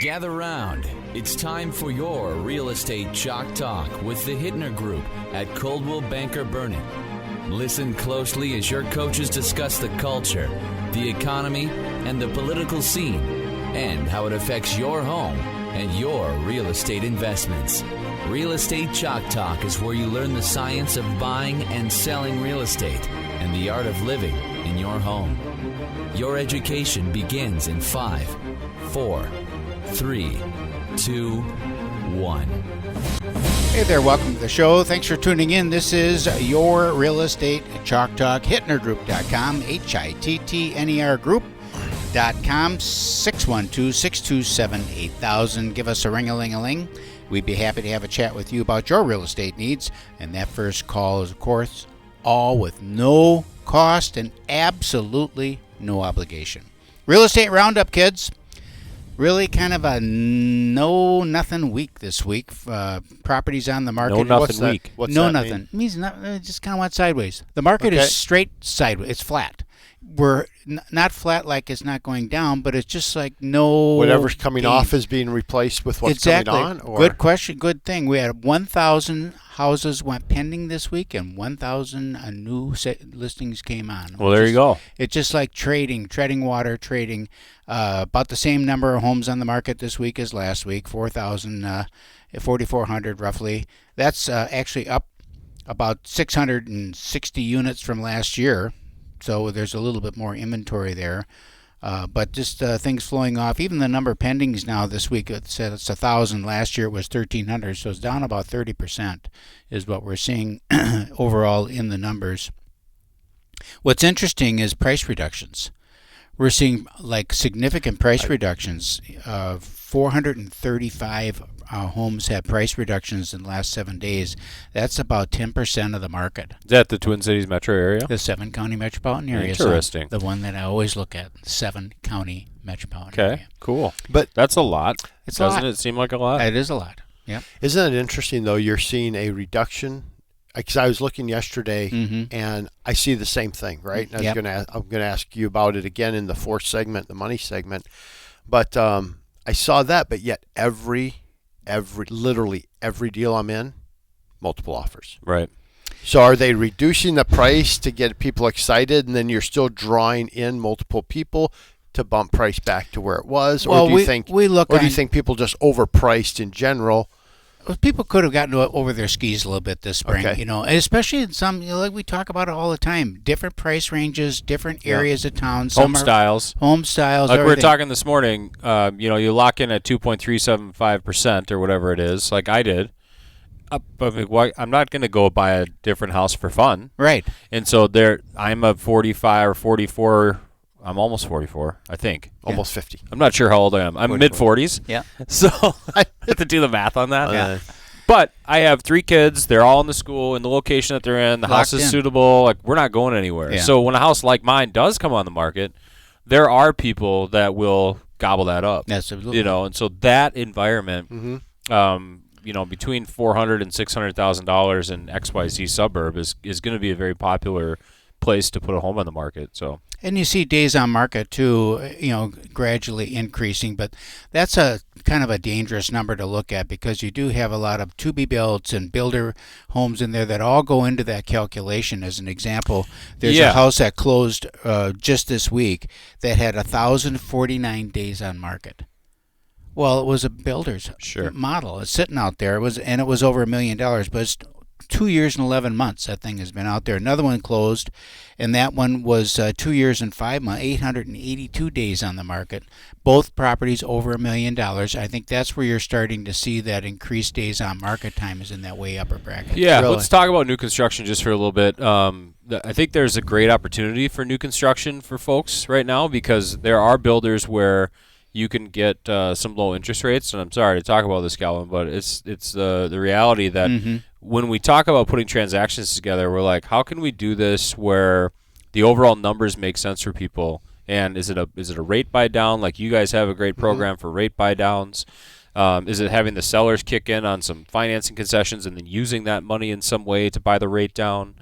Gather round. It's time for your Real Estate Chalk Talk with the Hittner Group at Coldwell Banker Burnett. Listen closely as your coaches discuss the culture, the economy, and the political scene, and how it affects your home and your real estate investments. Real Estate Chalk Talk is where you learn the science of buying and selling real estate and the art of living in your home. Your education begins in 5, 4, 3, 2, 1. Hey there, welcome to the show. Thanks for tuning in. This is your Real Estate Chalk Talk, HittnerGroup.com, HITTNER Group.com, 612-627-8000. Give us a ring-a-ling-a-ling. We'd be happy to have a chat with you about your real estate needs. And that first call is, of course, all with no cost and absolutely no obligation. Real Estate Roundup, kids. Really kind of a no-nothing week this week. Properties on the market. No-nothing week. What's no nothing. Mean? It means just kind of went sideways. The market is straight sideways. It's flat. We're not flat like it's not going down, but it's just like no... Whatever's coming off is being replaced with what's coming on? Or? Good question. Good thing. We had 1,000 houses went pending this week, and 1,000 new listings came on. Well, there you go. It's just like treading water. About the same number of homes on the market this week as last week, 4,400 roughly. That's actually up about 660 units from last year. So there's a little bit more inventory there. But just things flowing off. Even the number of pendings now this week, it's 1,000. Last year it was 1,300. So it's down about 30% is what we're seeing overall in the numbers. What's interesting is price reductions. We're seeing like significant price reductions. 435 homes had price reductions in the last 7 days. That's about 10% of the market. Is that the Twin Cities metro area? The 7-county metropolitan area. Interesting. The one that I always look at, 7-county metropolitan area. Okay, cool. But that's a lot. Doesn't it seem like a lot? It is a lot. Yeah. Isn't it interesting though? You're seeing a reduction. Because I was looking yesterday, and I see the same thing, right? And I'm going to ask you about it again in the fourth segment, the money segment. But I saw that, but yet literally every deal I'm in, multiple offers. Right. So are they reducing the price to get people excited, and then you're still drawing in multiple people to bump price back to where it was? Well, or do you think people just overpriced in general? People could have gotten over their skis a little bit this spring, and especially in some, like we talk about it all the time, different price ranges, different areas of town. Home styles. Like everything. We were talking this morning, you lock in at 2.375% or whatever it is, like I did. I'm not going to go buy a different house for fun. Right. And so I'm a 45 or 44. I'm almost 44, I think. Almost 50. I'm not sure how old I am. I'm mid-40s. Yeah. So I have to do the math on that. Yeah. But I have 3 kids. They're all in the school, in the location that they're in. The house is suitable. Like, we're not going anywhere. Yeah. So when a house like mine does come on the market, there are people that will gobble that up. Absolutely. And so that environment, between $400,000 and $600,000 in XYZ suburb is going to be a very popular place to put a home on the market. So. And you see days on market too, gradually increasing, but that's a kind of a dangerous number to look at because you do have a lot of to-be-builts and builder homes in there that all go into that calculation. As an example, there's a house that closed just this week that had 1,049 days on market. Well, it was a builder's model. It's sitting out there. It was over $1 million, but it's 2 years and 11 months that thing has been out there. Another one closed, and that one was 2 years and 5 months, 882 days on the market. Both properties over $1 million. I think that's where you're starting to see that increased days on market time is in that way upper bracket. Yeah, let's talk about new construction just for a little bit. I think there's a great opportunity for new construction for folks right now because there are builders where you can get some low interest rates, and I'm sorry to talk about this, Calvin, but it's the reality that when we talk about putting transactions together, we're like, how can we do this where the overall numbers make sense for people? And is it a rate buy down? Like you guys have a great program for rate buy downs. Is it having the sellers kick in on some financing concessions and then using that money in some way to buy the rate down?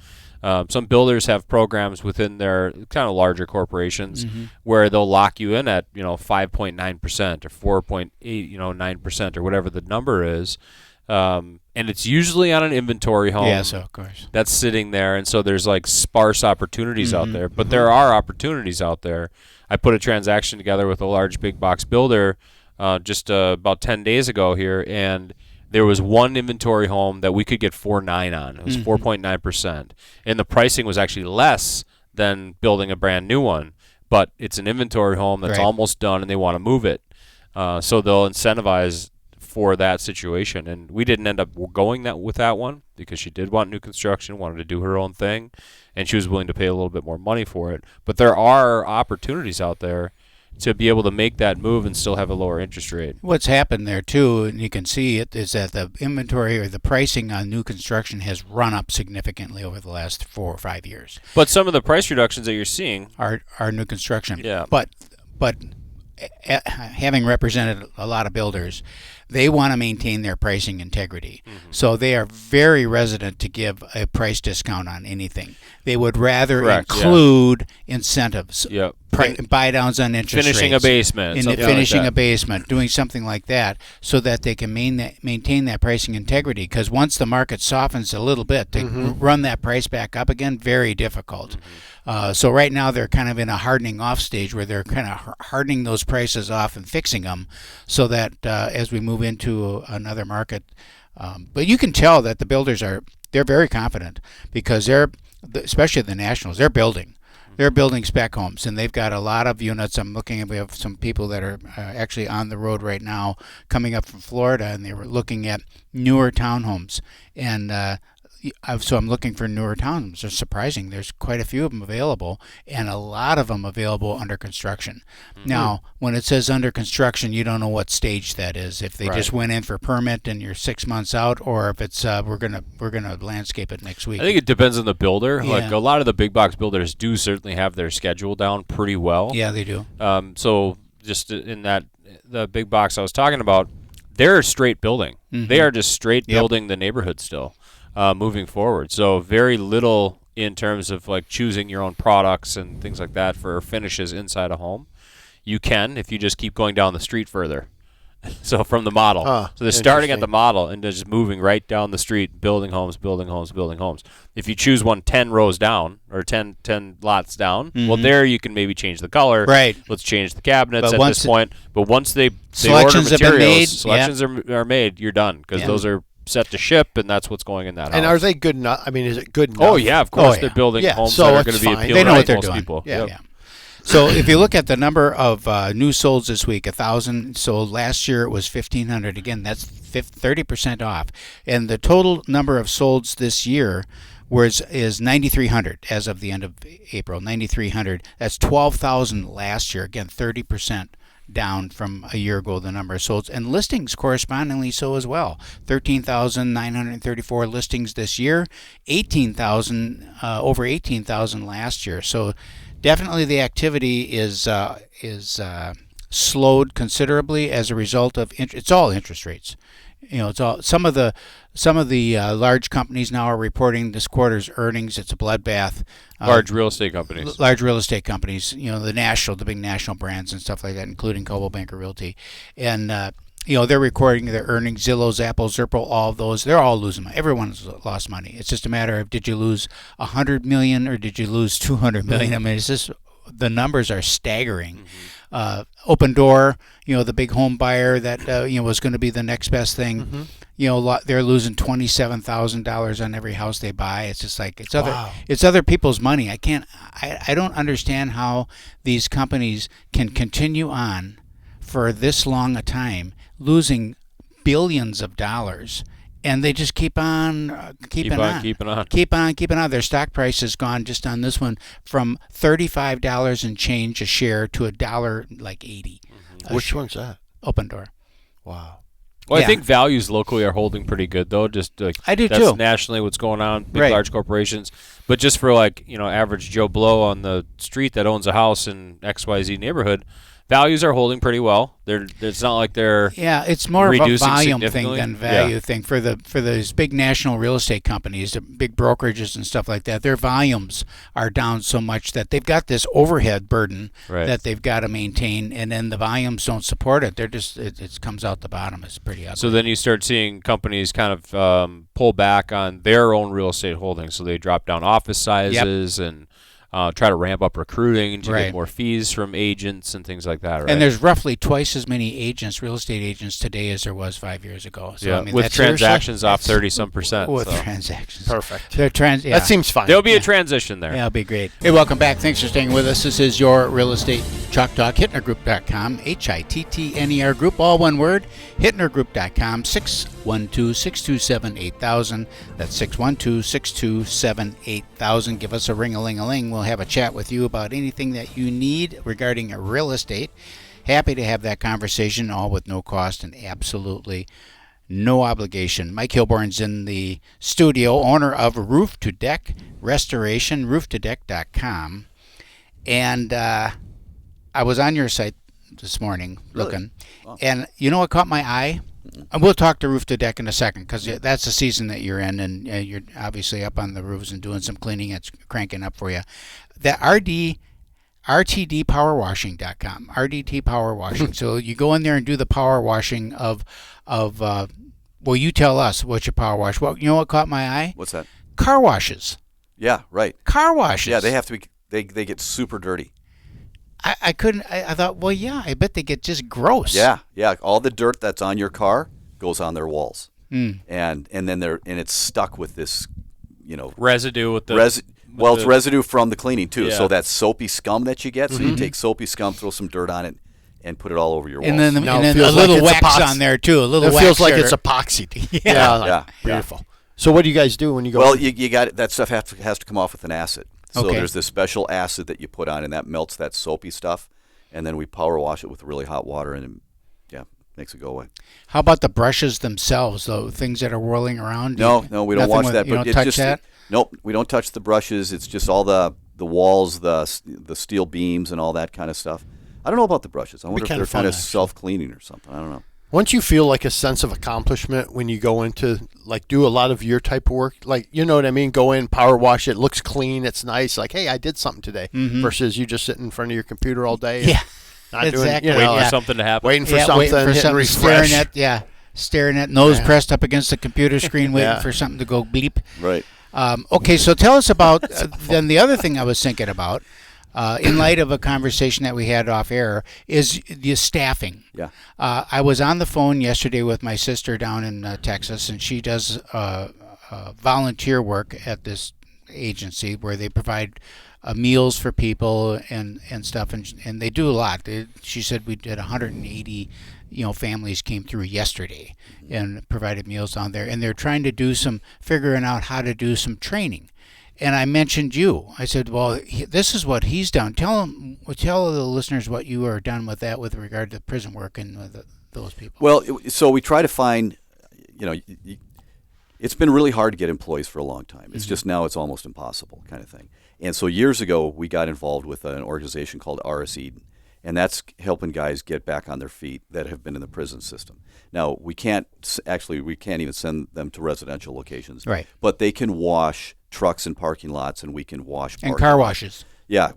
Some builders have programs within their kind of larger corporations where they'll lock you in at 5.9% or 4.8 9% or whatever the number is, and it's usually on an inventory home. Yes, of course. That's sitting there, and so there's like sparse opportunities out there, but there are opportunities out there. I put a transaction together with a large big box builder just about 10 days ago here, and there was one inventory home that we could get 4.9 on. It was 4.9%. And the pricing was actually less than building a brand new one. But it's an inventory home that's almost done, and they want to move it. So they'll incentivize for that situation. And we didn't end up going with that one because she did want new construction, wanted to do her own thing, and she was willing to pay a little bit more money for it. But there are opportunities out there to be able to make that move and still have a lower interest rate. What's happened there too, and you can see it, is that the inventory or the pricing on new construction has run up significantly over the last 4 or 5 years. But some of the price reductions that you're seeing are new construction. Yeah. But having represented a lot of builders, they want to maintain their pricing integrity. So they are very reticent to give a price discount on anything. They would rather include incentives, buy downs on interest finishing rates, a basement, finishing a basement, doing something like that, so that they can maintain that pricing integrity. Because once the market softens a little bit, to run that price back up again, very difficult. So right now they're kind of in a hardening off stage where they're kind of hardening those prices off and fixing them, so that as we move into another market, but you can tell that the builders they're very confident, because especially the nationals, they're building spec homes, and they've got a lot of units. We have some people that are actually on the road right now coming up from Florida, and they were looking at newer townhomes, and so I'm looking for newer townhomes. It's surprising. There's quite a few of them available, and a lot of them available under construction. Now, when it says under construction, you don't know what stage that is. If they just went in for permit and you're 6 months out, or if it's we're gonna landscape it next week. I think it depends on the builder. Yeah. Like a lot of the big box builders do certainly have their schedule down pretty well. Yeah, they do. So just in the big box I was talking about, they're straight building. They are just straight building the neighborhood still. Moving forward. So very little in terms of like choosing your own products and things like that for finishes inside a home. You can if you just keep going down the street further. So from the model. So they're starting at the model and they're just moving right down the street, building homes, building homes, building homes. If you choose 10 rows down or 10 lots down, well, there you can maybe change the color. Right. Let's change the cabinets at this point. But once they selections order materials, have been made, selections are made, you're done, because those are set to ship, and that's what's going in that house. And are they good enough? I mean, is it good enough? Oh, yeah, of course. They're building homes that are going to be appealing they know what to they're most doing. people. Yeah. So if you look at the number of new solds this week, 1,000 sold. Last year it was 1,500. Again, that's 30% off. And the total number of solds this year is 9,300 as of the end of April. 9,300. That's 12,000 last year. Again, 30% down from a year ago, the number of solds, and listings correspondingly so as well. 13,934 listings this year, 18,000 over 18,000 last year. So definitely the activity is slowed considerably as a result of it's all interest rates. It's all some of the large companies now are reporting this quarter's earnings. It's a bloodbath. Large real estate companies. The big national brands and stuff like that, including Coldwell Banker Realty, and they're recording their earnings. Zillow's, Apple, Zerpo, all of those, they're all losing money. Everyone's lost money. It's just a matter of, did you lose $100 million or did you lose $200 million? I mean, it's just, the numbers are staggering. Open Door, the big home buyer that was going to be the next best thing. They're losing $27,000 on every house they buy. It's just like it's other people's money. I don't understand how these companies can continue on for this long a time, losing billions of dollars, and they just keep on keeping on. Their stock price has gone, just on this one, from $35 and change a share to $1.80. Which one's that? Open Door. Wow. Well, I think values locally are holding pretty good, though. Just I do that's too. Nationally, what's going on, large corporations. But just for average Joe Blow on the street that owns a house in XYZ neighborhood, values are holding pretty well. It's not like they're it's more of a reducing volume thing significantly. than value thing for those big national real estate companies, the big brokerages and stuff like that. Their volumes are down so much that they've got this overhead burden that they've got to maintain, and then the volumes don't support it. They're just it comes out the bottom. It's pretty ugly. So then you start seeing companies kind of pull back on their own real estate holdings. So they drop down office sizes and try to ramp up recruiting to get more fees from agents and things like that. Right? And there's roughly twice as many real estate agents today as there was 5 years ago. So, I mean, with transactions off 30-some%. With transactions. Perfect. That seems fine. There'll be a transition there. Yeah, it'll be great. Hey, welcome back. Thanks for staying with us. This is your Real Estate Chalk Talk, HittnerGroup.com, HITTNER Group, all one word, HittnerGroup.com, 612-627-8000. That's 612-627-8000. Give us a ring-a-ling-a-ling. We'll have a chat with you about anything that you need regarding real estate. Happy to have that conversation, all with no cost and absolutely no obligation. Mike Hilborn's in the studio, owner of Roof to Deck Restoration, rooftodeck.com. And I was on your site this morning looking, and you know what caught my eye? And we'll talk to Roof to Deck in a second, because that's the season that you're in, and you're obviously up on the roofs and doing some cleaning. It's cranking up for you. The RTDpowerwashing.com, RDT Power Washing. So you go in there and do the power washing of well, you tell us what your power wash. Well, you know what caught my eye? What's that? Car washes. Yeah, right. Car washes. Yeah, they have to be. They get super dirty. I couldn't. I thought, well, yeah, I bet they get just gross. Yeah. All the dirt that's on your car goes on their walls, and then it's stuck with this, residue with the it's residue from the cleaning too. Yeah. So that soapy scum that you get. So you take soapy scum, throw some dirt on it, and put it all over your walls. And then, Now and it then a feels little like it's wax epoxy. on there too. A little It wax. feels like or- it's epoxy. Yeah. Beautiful. So what do you guys do when you go? Well, you got that stuff has to come off with an acid. So Okay. there's this special acid that you put on, and that melts that soapy stuff, and then we power wash it with really hot water, and makes it go away. How about the brushes themselves, though? Things that are whirling around? No, we don't wash that. You But don't touch just, that? Nope, we don't touch the brushes. It's just all the walls, the steel beams, and all that kind of stuff. I don't know about the brushes. I wonder if kinda they're fun, kind of actually. self-cleaning or something. I don't know. Once you feel like a sense of accomplishment when you go into, like, do a lot of your type of work, like, you know what I mean? Go in, power wash it, looks clean, it's nice. Like, hey, I did something today. Versus you just sitting in front of your computer all day. Yeah, Not exactly. doing, Waiting like, for something to happen. waiting for Yeah, something, waiting for hitting something, refresh. staring at nose pressed up against the computer screen, waiting Yeah. for something to go bleep. Right. Okay, so tell us about then the other thing I was thinking about, in light of a conversation that we had off air, is the staffing. Yeah. I was on the phone yesterday with my sister down in Texas, and she does volunteer work at this agency where they provide meals for people and stuff, and they do a lot. She said we did 180 families came through yesterday and provided meals down there, and they're trying to do figuring out how to do some training. And I mentioned you. I said, well, this is what he's done. Tell the listeners what you are done with that with regard to prison work and those people. Well, so we try to find, it's been really hard to get employees for a long time. It's just now it's almost impossible kind of thing. And so years ago, we got involved with an organization called RS Eden, and that's helping guys get back on their feet that have been in the prison system. Now, we can't even send them to residential locations. Right. But they can wash trucks in parking lots, and we can wash and parking car lots. washes. Yeah,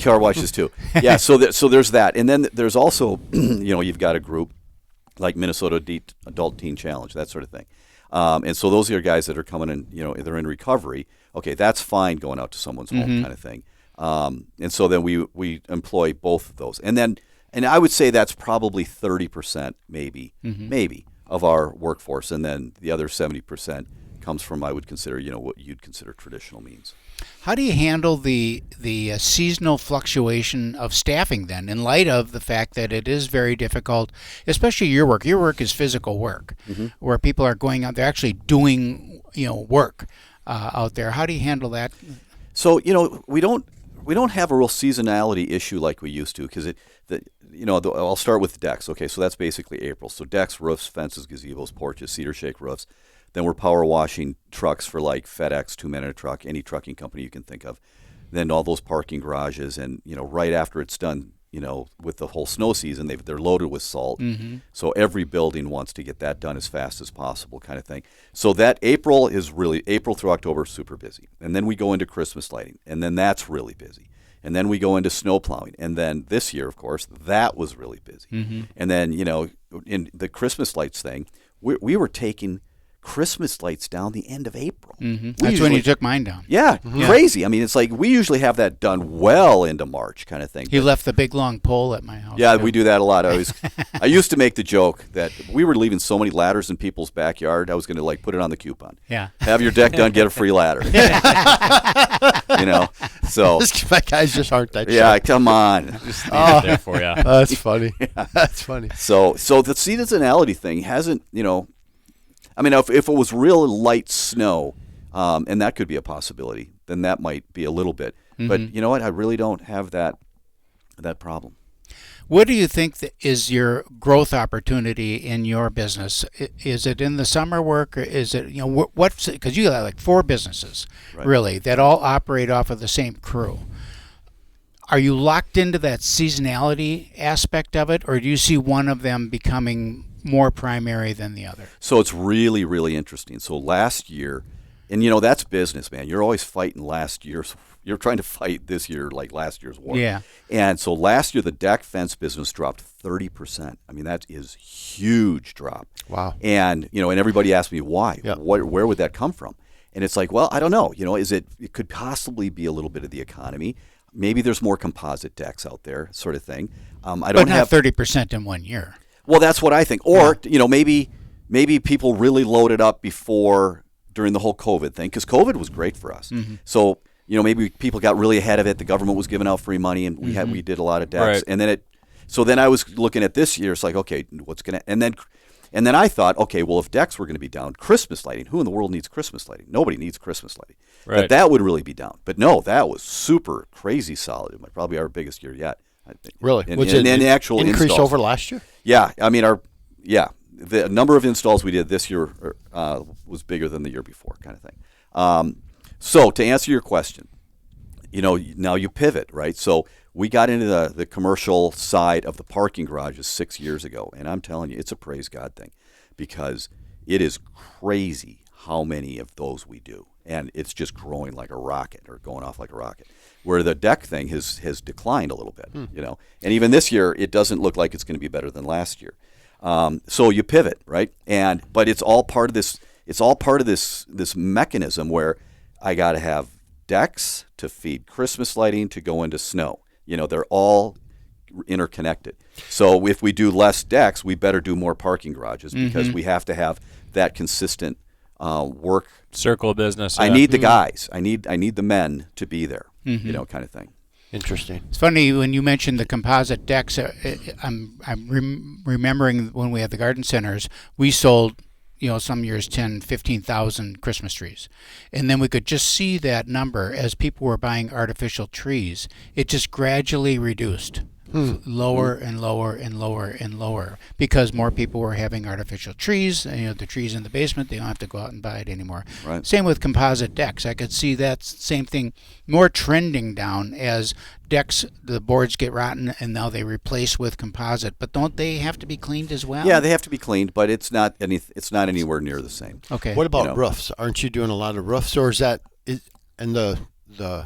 car washes too. Yeah, so there's that. And then there's also, you've got a group like Minnesota Adult Teen Challenge, that sort of thing. And so those are guys that are coming in, they're in recovery. Okay, that's fine going out to someone's home kind of thing. And so then we employ both of those. And I would say that's probably 30% maybe of our workforce. And then the other 70% comes from, I would consider, what you'd consider traditional means. How do you handle the seasonal fluctuation of staffing then, in light of the fact that it is very difficult, especially your work? Your work is physical work, where people are going out, they're actually doing work out there. How do you handle that? So we don't have a real seasonality issue like we used to, because I'll start with decks. Okay, so that's basically April. So decks, roofs, fences, gazebos, porches, cedar shake roofs. Then we're power washing trucks for like FedEx, 2 Men in a Truck, any trucking company you can think of. Then all those parking garages, and right after it's done, with the whole snow season, they're loaded with salt. Mm-hmm. So every building wants to get that done as fast as possible, kind of thing. So that April through October is super busy. And then we go into Christmas lighting, and then that's really busy. And then we go into snow plowing. And then this year, of course, that was really busy. Mm-hmm. And then, in the Christmas lights thing, we were taking Christmas lights down the end of April. Mm-hmm. That's when you took mine down. Yeah, crazy. I mean, it's like we usually have that done well into March kind of thing. You left the big long pole at my house. Yeah, we do that a lot. I used to make the joke that we were leaving so many ladders in people's backyard, I was going to put it on the coupon. Yeah. Have your deck done, get a free ladder. So. My guys just aren't that Yeah, sharp. come on. Just leave it there for you. That's funny. That's funny. So the seasonality thing hasn't, I mean, if it was real light snow, and that could be a possibility, then that might be a little bit. Mm-hmm. But you know what? I really don't have that problem. What do you think is your growth opportunity in your business? Is it in the summer work, or is it, what's, because you got like 4 businesses, Right. really, that all operate off of the same crew. Are you locked into that seasonality aspect of it, or do you see one of them becoming more primary than the other? So it's really, really interesting. So last year, and that's business, man. You're always fighting last year's. You're trying to fight this year like last year's war. Yeah. And so last year, the deck fence business dropped 30%. I mean, that is huge drop. Wow. And, and everybody asked me why. Yeah. Where would that come from? And it's like, well, I don't know. It could possibly be a little bit of the economy. Maybe there's more composite decks out there, sort of thing. I don't But not have 30% in 1 year. Well, that's what I think. Or, maybe people really loaded up during the whole COVID thing, because COVID was great for us. Mm-hmm. So, maybe people got really ahead of it. The government was giving out free money, and we did a lot of decks. Right. And then I was looking at this year. It's like, okay, what's gonna? And then I thought, okay, well, if decks were going to be down, Christmas lighting. Who in the world needs Christmas lighting? Nobody needs Christmas lighting. Right. That would really be down. But no, that was super crazy solid. It might probably our biggest year yet, I think. Really? And, Was and, it and the actual increase installs. over last year? Yeah, I mean the number of installs we did this year was bigger than the year before, kind of thing. So to answer your question, now you pivot, right? So we got into the commercial side of the parking garages 6 years ago, and I'm telling you, it's a praise God thing, because it is crazy how many of those we do, and it's just growing like a rocket, or going off like a rocket. Where the deck thing has declined a little bit, and even this year it doesn't look like it's going to be better than last year. So you pivot, right? But it's all part of this. It's all part of this mechanism where I got to have decks to feed Christmas lighting to go into snow. They're all interconnected. So if we do less decks, we better do more parking garages, because we have to have that consistent work. Circle of business. I yeah. need the guys. I need the men to be there. Kind of thing. Interesting. It's funny when you mentioned the composite decks. I'm remembering when we had the garden centers, we sold, some years 10, 15,000 Christmas trees. And then we could just see that number as people were buying artificial trees. It just gradually reduced. Lower and lower and lower and lower, because more people were having artificial trees. And, the trees in the basement, they don't have to go out and buy it anymore. Right. Same with composite decks. I could see that same thing more trending down as decks, the boards get rotten, and now they replace with composite. But don't they have to be cleaned as well? Yeah, they have to be cleaned, but it's not anywhere near the same. Okay. What about roofs? Aren't you doing a lot of roofs, or is that and the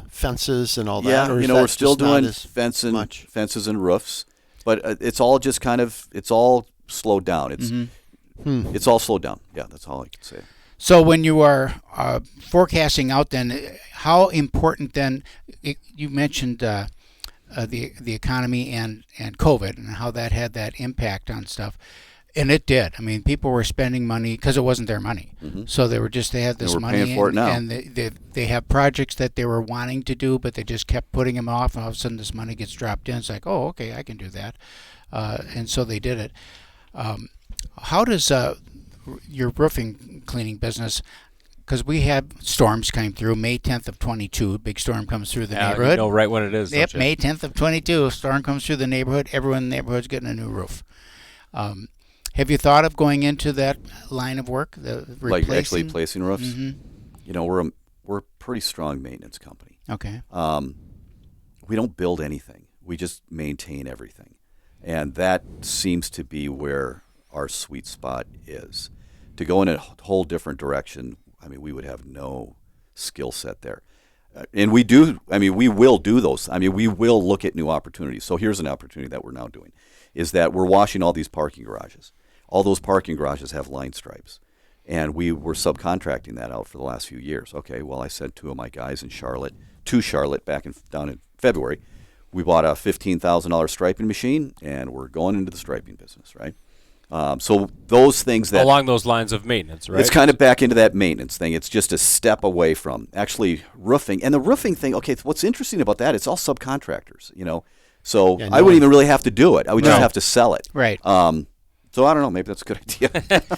fences and all that? Yeah, or is we're that still just not doing as much? fences and roofs, but it's all just it's all slowed down. It's all slowed down. Yeah, that's all I can say. So when you are forecasting out, then how important then? You mentioned the economy and COVID and how that had that impact on stuff. And it did. I mean, people were spending money because it wasn't their money. So they had this And we're money, paying for it now. and they have projects that they were wanting to do, but they just kept putting them off. And all of a sudden, this money gets dropped in. It's like, oh, okay, I can do that, and so they did it. How does your roofing cleaning business? Because we had storms came through. May 10th of 22, big storm comes through the neighborhood. You know right when it is. Yep, don't you? May 10th of 22, storm comes through the neighborhood. Everyone in the neighborhood's getting a new roof. Have you thought of going into that line of work, Like actually placing roofs? Mm-hmm. We're a pretty strong maintenance company. Okay. We don't build anything. we just maintain everything. And that seems to be where our sweet spot is. To go in a whole different direction, I mean, we would have no skill set there. And we will do those. I mean, we will look at new opportunities. So here's an opportunity that we're now doing, is that we're washing all these parking garages. All those parking garages have line stripes. And we were subcontracting that out for the last few years. Okay, well, I sent two of my guys in Charlotte, down in February. We bought a $15,000 striping machine, and we're going into the striping business, right? So those things that... Along those lines of maintenance, right? It's kind of back into that maintenance thing. It's just a step away from actually roofing. And the roofing thing, okay, what's interesting about that, it's all subcontractors, you know. So I wouldn't even really have to do it. I would just have to sell it. Right. So I don't know. Maybe that's a good idea.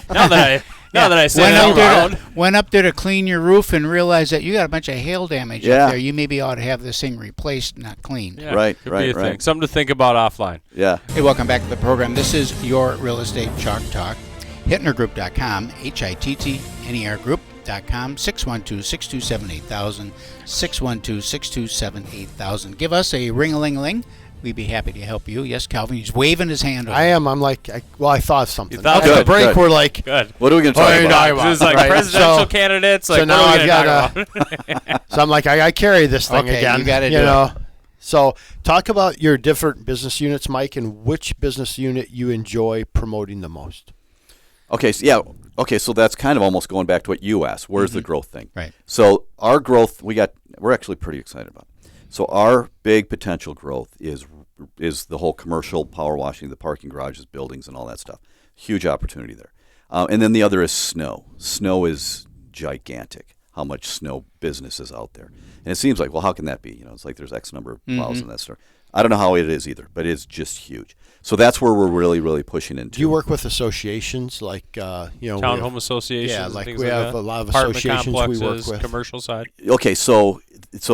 now that I say it out loud. Went up there to clean your roof and realized that you got a bunch of hail damage up there. You maybe ought to have this thing replaced, not cleaned. Yeah, right. Thing. Something to think about offline. Yeah. Hey, welcome back to the program. This is your Real Estate Chalk Talk. HittnerGroup.com, HITTNER Group.com, 612-627-8000, 612-627-8000. Give us a ring-a-ling-a-ling. We'd be happy to help you. Yes, Calvin, he's waving his hand over. I am. I'm like, I thought of something. Thought After the break, we're like, good. What are we going to talk about? This is like presidential candidates. Like, so now I've got to. So I'm like, I carry this thing again. You got to do it. So talk about your different business units, Mike, and which business unit you enjoy promoting the most. Okay, so that's kind of almost going back to what you asked. Where's the growth thing? Right. So our growth, we're actually pretty excited about. So our big potential growth is the whole commercial power washing, the parking garages, buildings, and all that stuff. Huge opportunity there. And then the other is snow. Snow is gigantic, how much snow business is out there. And it seems like, well, how can that be? You know, it's like there's X number of plows and that stuff. I don't know how it is either, but it's just huge. So that's where we're really, really pushing into. Do you work with associations like, townhome associations? Yeah, like things we like have that? a lot of Apartment associations we work complexes, with. Commercial side. Okay, so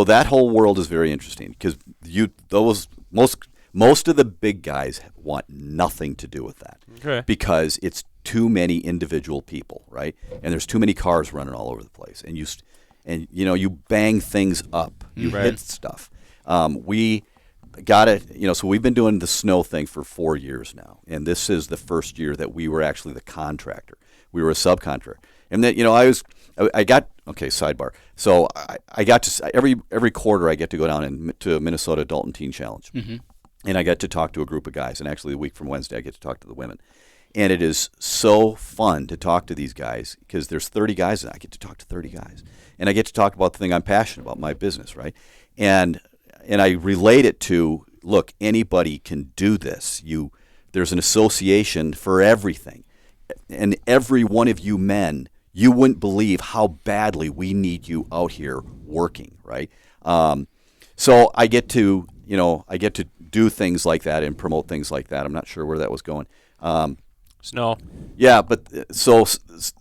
that whole world is very interesting because most of the big guys want nothing to do with that. Okay. Because it's too many individual people, right? And there's too many cars running all over the place, and you bang things up, you hit stuff. We got it, so we've been doing the snow thing for 4 years now, and this is the first year that we were actually the contractor. We were a subcontractor, and then sidebar. So I got to every quarter I get to go down to Minnesota Adult and Teen Challenge, and I get to talk to a group of guys. And actually, the week from Wednesday, I get to talk to the women, and it is so fun to talk to these guys because there's 30 guys, and I get to talk to 30 guys, and I get to talk about the thing I'm passionate about, my business, right? And I relate it to, look, anybody can do this. There's an association for everything. And every one of you men, you wouldn't believe how badly we need you out here working, right? So I get to do things like that and promote things like that. I'm not sure where that was going. Snow. Yeah, but so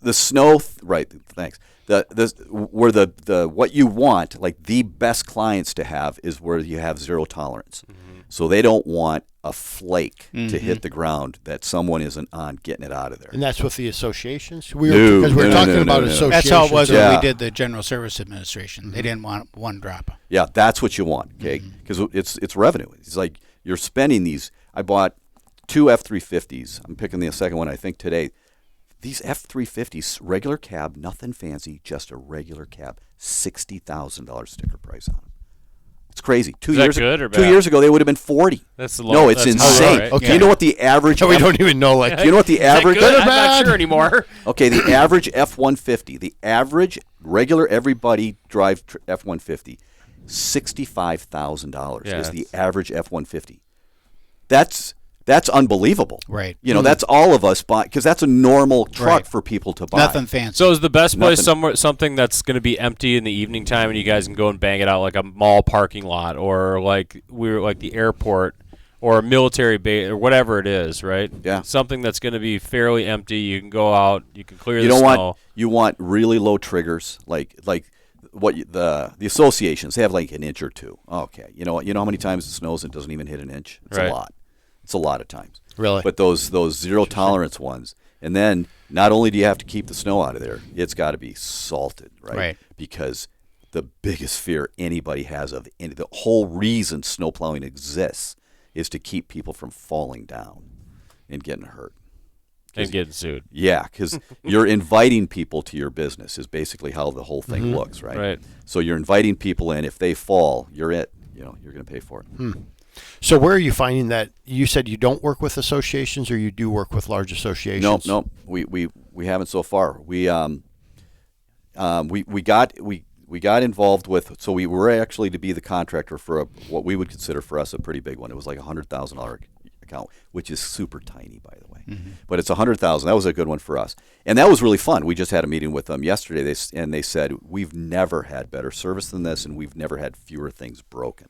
the snow, right? Thanks. What you want, like the best clients to have, is where you have zero tolerance. So they don't want a flake to hit the ground that someone isn't on getting it out of there. And that's with the associations? Because we're talking about associations. That's how it was when we did the General Service Administration. They didn't want one drop. Yeah, that's what you want, okay? Because it's revenue. It's like you're spending these. I bought 2 F-350s. I'm picking the second one, I think, today. These F-350s, regular cab, nothing fancy, just a regular cab, $60,000 sticker price on them. It's crazy. 2 years good or bad? 2 years ago, they would have been 40. That's low. No, it's That's insane. right. Okay. Do you know what the average? We don't even know. Like, do you know what the average? Good or bad? I'm not sure anymore. Okay, the average F-150, the average regular everybody drive F-150, $65,000 is the average F-150. That's unbelievable. Right. That's all of us buy, because that's a normal truck for people to buy. Nothing fancy. So is the best place something that's going to be empty in the evening time and you guys can go and bang it out, like a mall parking lot or like the airport or a military base or whatever it is, right? Yeah. Something that's going to be fairly empty. You can go out, you can clear the snow. You want really low triggers, like what the associations, they have like an inch or two. Okay. You know how many times it snows and it doesn't even hit an inch? It's a lot. It's a lot of times. Really? But those zero tolerance ones, and then not only do you have to keep the snow out of there, it's got to be salted, right? Right. Because the biggest fear anybody has the whole reason snow plowing exists is to keep people from falling down and getting hurt. And getting sued. Yeah, because you're inviting people to your business is basically how the whole thing looks, right? Right. So you're inviting people in. If they fall, you're it. You're going to pay for it. So where are you finding that? You said you don't work with associations, or you do work with large associations? No, we haven't so far. We got involved with. So we were actually to be the contractor for what we would consider for us a pretty big one. It was like $100,000 account, which is super tiny, by the way. But it's $100,000. That was a good one for us, and that was really fun. We just had a meeting with them yesterday, they said we've never had better service than this, and we've never had fewer things broken.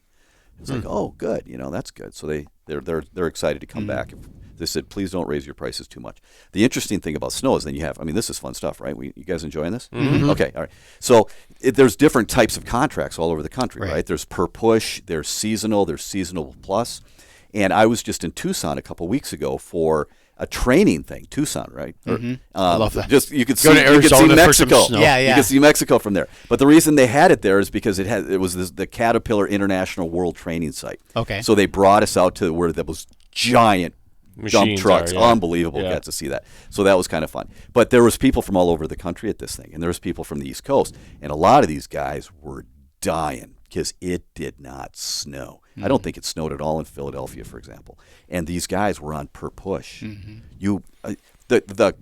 It's like, oh, good, that's good. So they're excited to come back. They said, please don't raise your prices too much. The interesting thing about snow is then you have, this is fun stuff, right? You guys enjoying this? Okay, all right. So there's different types of contracts all over the country, right? There's per push, there's seasonal plus. And I was just in Tucson a couple weeks ago for a training thing. Tucson, right? I love that. Just you could Go to Arizona Mexico. for some snow. You could see Mexico from there. But the reason they had it there is because it was the Caterpillar International World Training Site. Okay. So they brought us out to where there was giant dump trucks. Unbelievable. Got to see that. So that was kind of fun. But there was people from all over the country at this thing, and there was people from the East Coast, and a lot of these guys were dying because it did not snow. I don't think it snowed at all in Philadelphia, for example. And these guys were on per push. The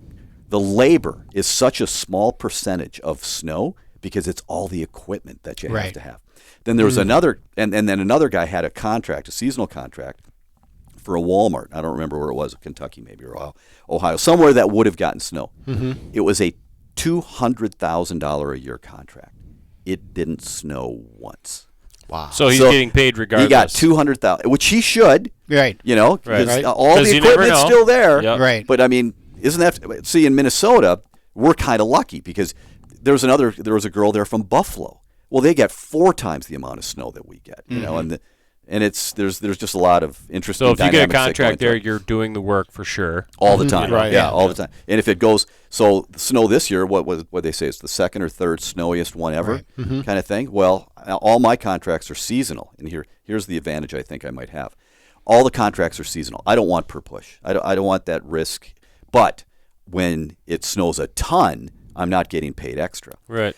labor is such a small percentage of snow because it's all the equipment that you have to have. Then there was another, and then another guy had a seasonal contract for a Walmart. I don't remember where it was, Kentucky maybe, or Ohio, somewhere that would have gotten snow. It was a $200,000 a year contract. It didn't snow once. Wow. So he's getting paid regardless. He got $200,000, which he should. Right. Because all the equipment's still there. Yep. Right. But isn't that? See, in Minnesota, we're kind of lucky because there was a girl there from Buffalo. Well, they get 4 times the amount of snow that we get. And there's just a lot of interesting. So if you get a dynamics that go contract into there, it. you're doing the work for sure. All the time. Right. Yeah, all the time. And if it goes, so the snow this year, what they say, it's the second or third snowiest one ever, kind of thing. Well, all my contracts are seasonal, and here's the advantage I think I might have. All the contracts are seasonal. I don't want per push. I don't want that risk. But when it snows a ton, I'm not getting paid extra. Right.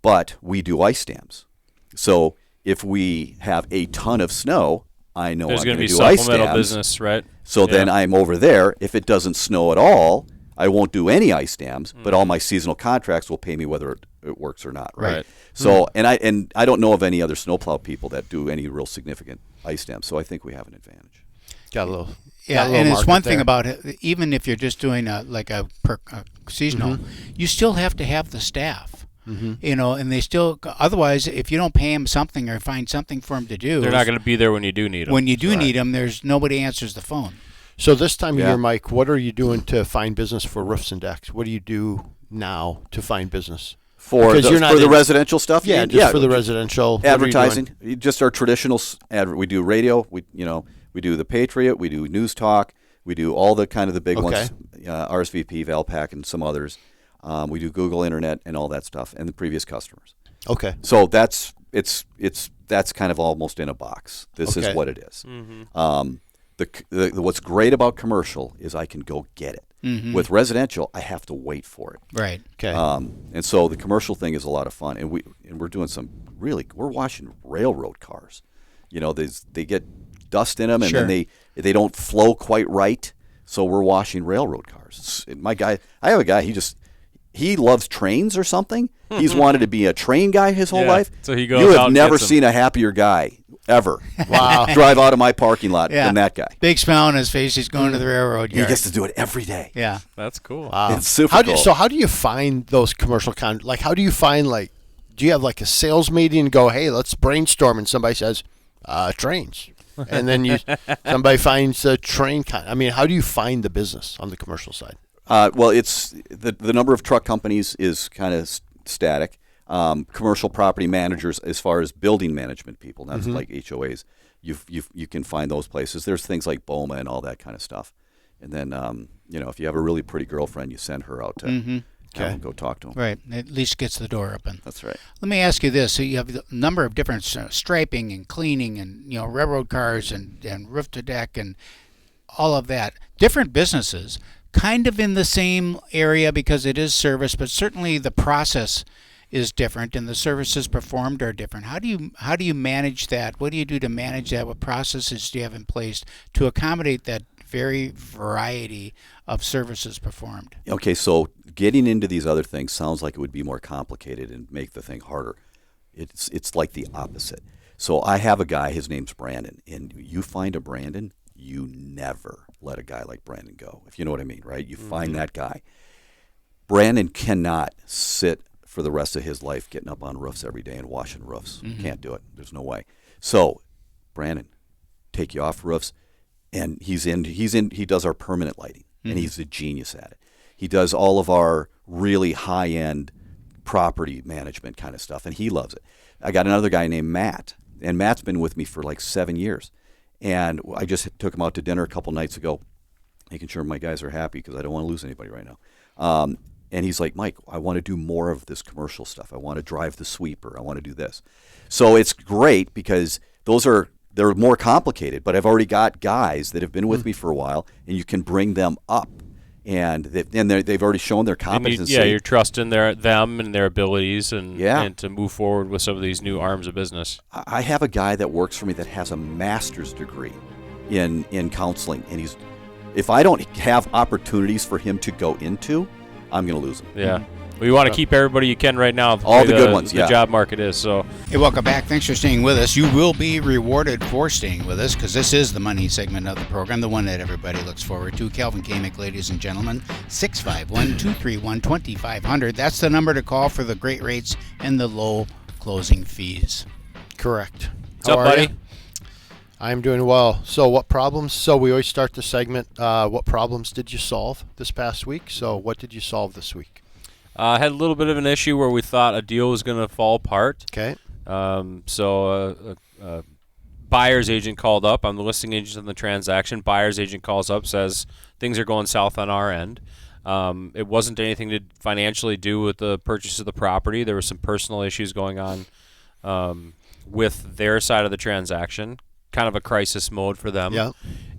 But we do ice dams. So if we have a ton of snow, I know There's I'm going to be do ice supplemental dams. business, right? So then I'm over there. If it doesn't snow at all, I won't do any ice dams, but all my seasonal contracts will pay me whether it works or not. Right. So and I don't know of any other snowplow people that do any real significant ice dams. So I think we have an advantage. Got a little. Yeah, got a and little it's one market thing there. about it, even if you're just doing a seasonal, you still have to have the staff. And they still, otherwise, if you don't pay them something or find something for them to do, They're not going to be there when you do need them. When you do need them, there's nobody answers the phone. So this time of year, Mike, what are you doing to find business for roofs and decks? What do you do now to find business? For Because you're not the in- residential stuff? Yeah, just for the residential. What are you doing? Advertising. Just our traditional we do radio, we do the Patriot, we do News Talk, we do all the kind of the big ones, RSVP, Valpak, and some others. We do Google Internet and all that stuff, and the previous customers. Okay. So that's kind of almost in a box. This is what it is. What's great about commercial is I can go get it. With residential, I have to wait for it. Right. Okay. And so the commercial thing is a lot of fun, and we're doing we're washing railroad cars. They get dust in them, and then they don't flow quite right. So we're washing railroad cars. I have a guy. He loves trains or something. He's wanted to be a train guy his whole life. So he goes You out have and never gets 'em. seen a happier guy ever. Wow. Drive out of my parking lot than that guy. Big smile on his face. He's going to the railroad He yard. gets to do it every day. Yeah. That's cool. Wow. It's super How cool. how do you find those commercial how do you find do you have a sales meeting and go, hey, let's brainstorm, and somebody says, trains. And then somebody finds a train how do you find the business on the commercial side? Well, it's the number of truck companies is kind of static. Commercial property managers, as far as building management people, that's like HOAs. You can find those places. There's things like BOMA and all that kind of stuff. And then if you have a really pretty girlfriend, you send her out to have them go talk to them. Right. At least gets the door open. That's right. Let me ask you this. So you have a number of different striping and cleaning and, railroad cars and roof to deck and all of that. Different businesses, kind of in the same area because it is service, but certainly the process is different and the services performed are different. How do you manage that? What do you do to manage that? What processes do you have in place to accommodate that very variety of services performed? Okay, so getting into these other things sounds like it would be more complicated and make the thing harder. It's like the opposite. So I have a guy, his name's Brandon, and you find a Brandon, you never let a guy like Brandon go, if you know what I mean, right? You find that guy. Brandon cannot sit for the rest of his life getting up on roofs every day and washing roofs. Can't do it. There's no way. So, Brandon, take you off roofs, and he does our permanent lighting, and he's a genius at it. He does all of our really high-end property management kind of stuff, and he loves it. I got another guy named Matt, and Matt's been with me for like 7 years. And I just took him out to dinner a couple nights ago, making sure my guys are happy because I don't want to lose anybody right now. And he's like, Mike, I want to do more of this commercial stuff. I want to drive the sweeper. I want to do this. So it's great because they're more complicated, but I've already got guys that have been with me for a while, and you can bring them up. And they've already shown their competency. You're trusting them and their abilities and to move forward with some of these new arms of business. I have a guy that works for me that has a master's degree in counseling, and if I don't have opportunities for him to go into, I'm going to lose him. Yeah. Well, you want to keep everybody you can right now. All the good ones, The job market is, so. Hey, welcome back. Thanks for staying with us. You will be rewarded for staying with us because this is the money segment of the program, the one that everybody looks forward to. Calvin Kamick, ladies and gentlemen, 651-231-2500. That's the number to call for the great rates and the low closing fees. Correct. What's up, buddy? I'm doing well. So what problems? So we always start the segment, what problems did you solve this past week? So what did you solve this week? Had a little bit of an issue where we thought a deal was going to fall apart. Okay. So a buyer's agent called up. I'm the listing agent on the transaction. Buyer's agent calls up, says things are going south on our end. It wasn't anything to financially do with the purchase of the property. There were some personal issues going on with their side of the transaction, kind of a crisis mode for them. Yeah.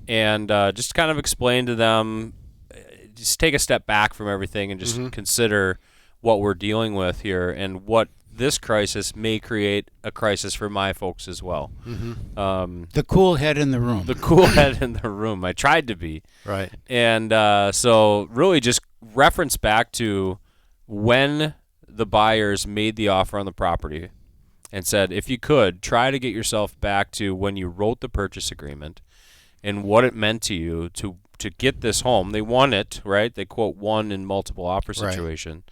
And just kind of explain to them, just take a step back from everything and just consider what we're dealing with here and what this crisis may create a crisis for my folks as well. The cool head in the room. The cool head in the room. I tried to be. Right. And so really just reference back to when the buyers made the offer on the property and said, if you could, try to get yourself back to when you wrote the purchase agreement and what it meant to you to get this home. They won it, right? They quote won in multiple offer situation. Right.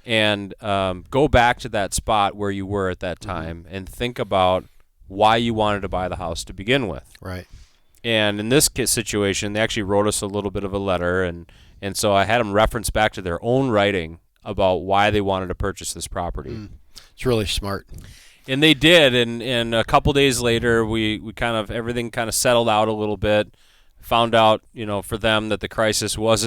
And go back to that spot where you were at that time and think about why you wanted to buy the house to begin with. Right. And in this situation, they actually wrote us a little bit of a letter, and so I had them reference back to their own writing about why they wanted to purchase this property. It's really smart. And they did, and a couple days later, we kind of, everything kind of settled out a little bit, found out, for them that the crisis was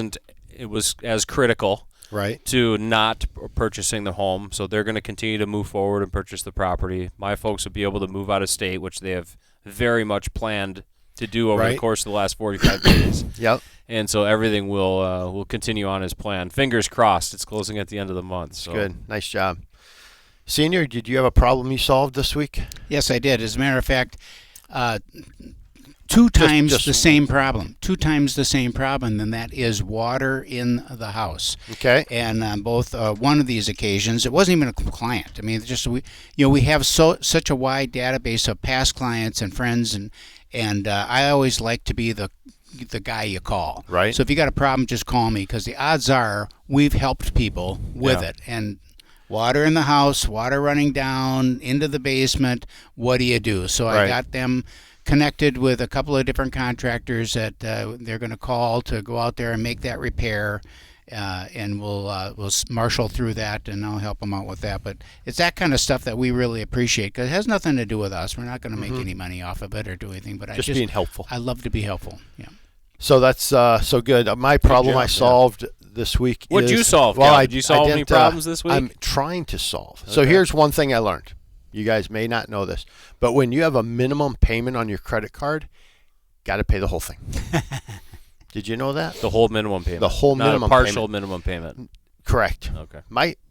as critical. Right. To not purchasing the home. So they're going to continue to move forward and purchase the property. My folks will be able to move out of state, which they have very much planned to do over the course of the last 45 days. Yep. And so everything will continue on as planned. Fingers crossed. It's closing at the end of the month. So. Good. Nice job. Senior, did you have a problem you solved this week? Yes, I did. As a matter of fact, two times the same problem, and that is water in the house. Okay. And on both one of these occasions, it wasn't even a client. I mean, just we have such a wide database of past clients and friends, and I always like to be the guy you call. Right. So if you got a problem, just call me, because the odds are we've helped people with it. And water in the house, water running down into the basement, what do you do? So I got them connected with a couple of different contractors that they're going to call to go out there and make that repair, and we'll marshal through that, and I'll help them out with that. But it's that kind of stuff that we really appreciate, because it has nothing to do with us. We're not going to make any money off of it or do anything. But just being helpful. I love to be helpful. Yeah. So that's so good. My problem I solved this week What'd you solve, well, Did you solve any problems this week? I'm trying to solve. Okay. So here's one thing I learned. You guys may not know this, but when you have a minimum payment on your credit card, got to pay the whole thing. Did you know that? The whole minimum payment. The whole minimum Not a partial payment. minimum payment. Correct. Okay.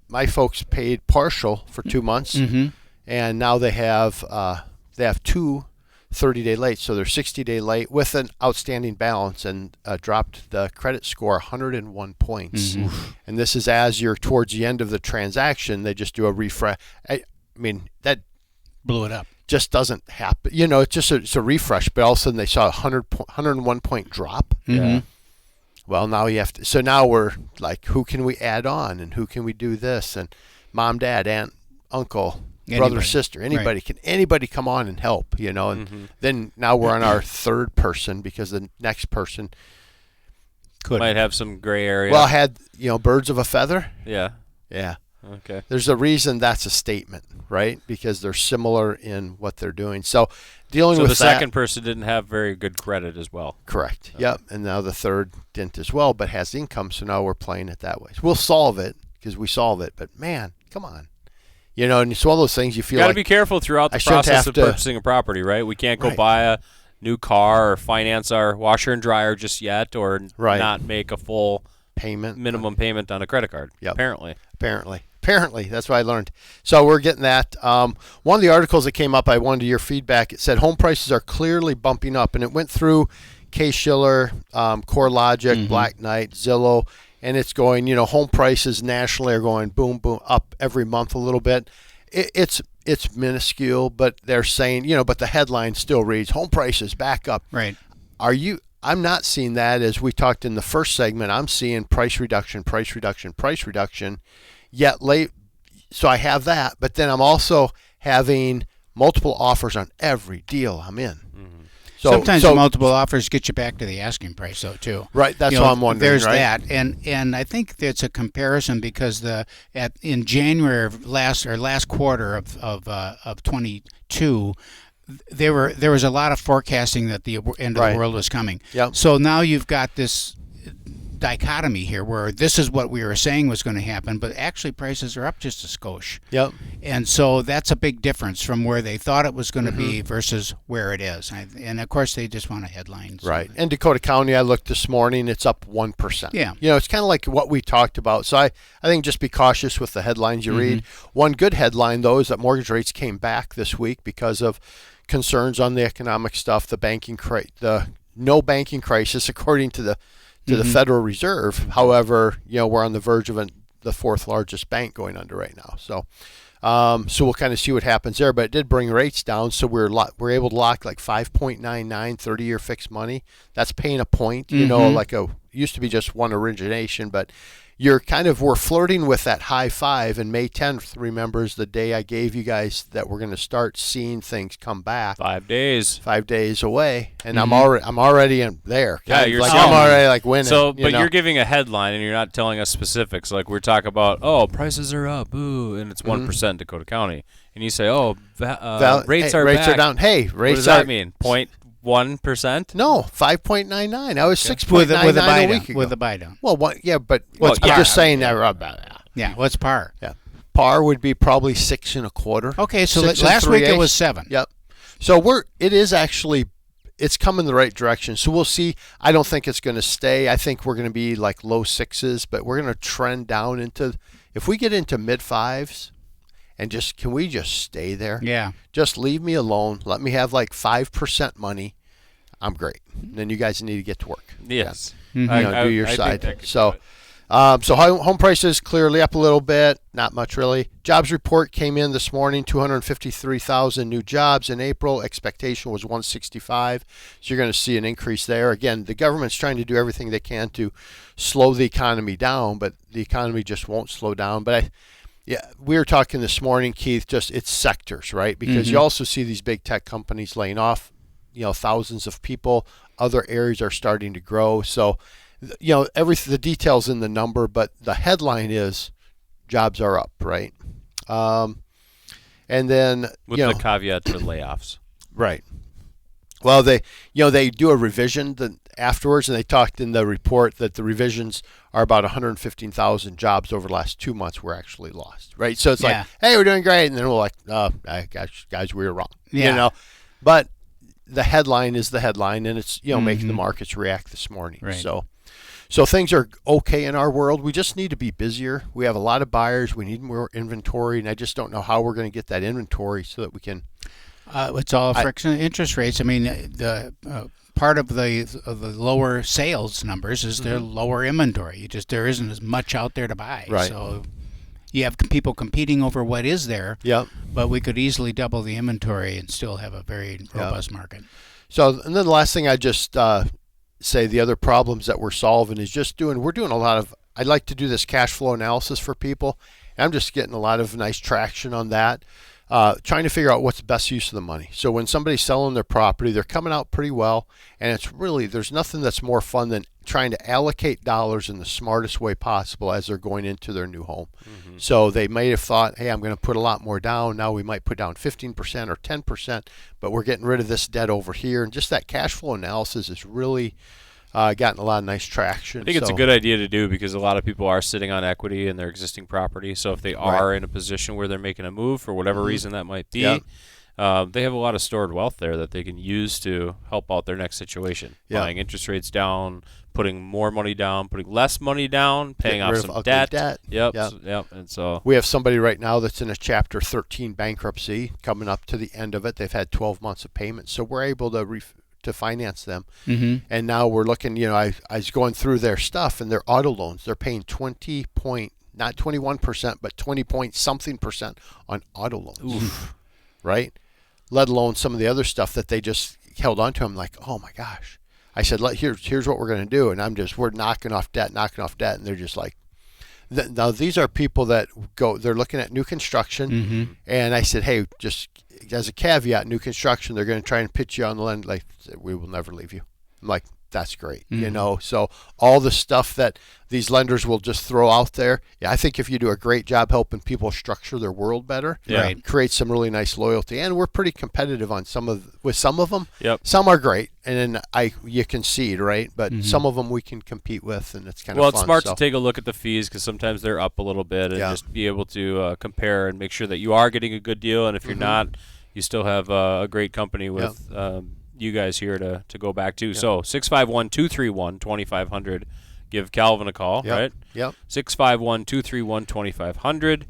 My folks paid partial for 2 months, and now they have 2 30-day late, so they're 60-day late with an outstanding balance, and dropped the credit score 101 points. And this is as you're towards the end of the transaction. They just do a refresh. I mean, that blew it up. Just doesn't happen. You know, it's a refresh, but all of a sudden they saw a 101 point drop. Yeah. Well, now you have to. So now we're like, who can we add on, and who can we do this, and mom, dad, aunt, uncle, brother, sister, anybody. Can anybody come on and help? You know, and then now we're on our third person because the next person might have some gray area. Well, had birds of a feather. Yeah. Okay. There's a reason that's a statement, right? Because they're similar in what they're doing. So dealing with the second person didn't have very good credit as well. Correct. Yep. And now the third didn't as well, but has income. So now we're playing it that way. So we'll solve it because we solve it. But man, come on. And it's one of those things you feel got to like be careful throughout the process of purchasing a property, right? We can't go buy a new car or finance our washer and dryer just yet, or not make a full minimum payment on a credit card. Yep. Apparently, that's what I learned. So we're getting that. One of the articles that came up, I wanted your feedback. It said home prices are clearly bumping up, and it went through Case-Shiller, CoreLogic, Black Knight, Zillow, and it's going. Home prices nationally are going boom, boom, up every month a little bit. It's minuscule, but they're saying but the headline still reads home prices back up. Right. I'm not seeing that. As we talked in the first segment, I'm seeing price reduction. Yet late, so I have that, but then I'm also having multiple offers on every deal I'm in. So sometimes multiple offers get you back to the asking price, though, too. Right, that's what I'm wondering. There's that, and I think it's a comparison because in January of last quarter of 22. There was a lot of forecasting that the end of the world was coming. Yep. So now you've got this dichotomy here where this is what we were saying was going to happen, but actually prices are up just a skosh. Yep. And so that's a big difference from where they thought it was going to be versus where it is. And of course they just want a headline. Right. And Dakota County, I looked this morning, it's up 1%. Yeah. It's kind of like what we talked about. So I think just be cautious with the headlines you read. One good headline, though, is that mortgage rates came back this week because of concerns on the economic stuff, the no banking crisis, according to the Federal Reserve. However, we're on the verge of the fourth largest bank going under right now. So we'll kind of see what happens there. But it did bring rates down, so we're able to lock like 5.99 30-year fixed money. That's paying a point. Used to be just one origination, but we're flirting with that high 5, and May 10th, remember, is the day I gave you guys that we're going to start seeing things come back. 5 days. 5 days away, and I'm already in there. Yeah, you're I'm already winning. So, but you're giving a headline and you're not telling us specifics. Like we're talking about, prices are up, ooh, and it's 1% Dakota County, and you say, rates are back. down. Hey, rates what does that mean? 0.1%? No, 5.99. I was 6.99 a week ago. With a buy down. Well, but I'm just saying that about that. Yeah, what's par? Yeah, par would be probably 6 1/4. Okay, so last week it was 7. Yep. So it is actually, it's coming the right direction. So we'll see. I don't think it's going to stay. I think we're going to be like low 6s, but we're going to trend down if we get into mid 5s. And can we just stay there? Yeah. Just leave me alone. Let me have like 5% money. I'm great. And then you guys need to get to work. Yes. Yeah. Do your side. So home prices clearly up a little bit. Not much really. Jobs report came in this morning. 253,000 new jobs in April. Expectation was 165. So you're going to see an increase there. Again, the government's trying to do everything they can to slow the economy down, but the economy just won't slow down. But we were talking this morning, Keith, it's sectors, right? Because you also see these big tech companies laying off, thousands of people. Other areas are starting to grow. So, the details in the number, but the headline is jobs are up, right? And then with the caveat to layoffs, right? Well, they do a revision afterwards, and they talked in the report that the revisions are about 115,000 jobs over the last 2 months were actually lost, right? So it's like, hey, we're doing great, and then we're like, guys, we were wrong, But the headline is the headline, and it's making the markets react this morning. Right. So things are okay in our world. We just need to be busier. We have a lot of buyers. We need more inventory, and I just don't know how we're going to get that inventory so that we can. It's all friction of interest rates. I mean, the part of the lower sales numbers is their lower inventory. There isn't as much out there to buy. Right. So you have people competing over what is there. Yep. But we could easily double the inventory and still have a very robust market. So, and then the last thing I just say, the other problems that we're solving is we're doing a lot of. I'd like to do this cash flow analysis for people. And I'm just getting a lot of nice traction on that. Trying to figure out what's the best use of the money. So when somebody's selling their property, they're coming out pretty well, and it's really, there's nothing that's more fun than trying to allocate dollars in the smartest way possible as they're going into their new home. So they may have thought, hey, I'm going to put a lot more down. Now we might put down 15% or 10%, but we're getting rid of this debt over here. And just that cash flow analysis is really gotten a lot of nice traction. I think it's a good idea to do because a lot of people are sitting on equity in their existing property. So if they are in a position where they're making a move for whatever reason that might be, they have a lot of stored wealth there that they can use to help out their next situation. Buying interest rates down, putting more money down, putting less money down, paying off some debt. Yep. And so we have somebody right now that's in a Chapter 13 bankruptcy coming up to the end of it. They've had 12 months of payments, so we're able to finance them. And now we're looking, I was going through their stuff and their auto loans. They're paying not 21%, but 20 point something percent on auto loans. Right? Let alone some of the other stuff that they just held on to. I'm like, oh my gosh. I said, here's what we're going to do. And we're knocking off debt. And they're just like, now these are people that they're looking at new construction. And I said, hey, just as a caveat, new construction, they're going to try and pitch you on the land. Like, we will never leave you. I'm like, that's great. So all the stuff that these lenders will just throw out there. Yeah, I think if you do a great job helping people structure their world better, create some really nice loyalty. And we're pretty competitive on some of them. Some are great, and then you concede, right? But some of them we can compete with, and it's kind of fun. Well, it's smart to take a look at the fees because sometimes they're up a little bit, and just be able to compare and make sure that you are getting a good deal. And if you're not, you still have a great company with you guys here to go back to. So 651-231-2500. Give Calvin a call, right? 651-231-2500.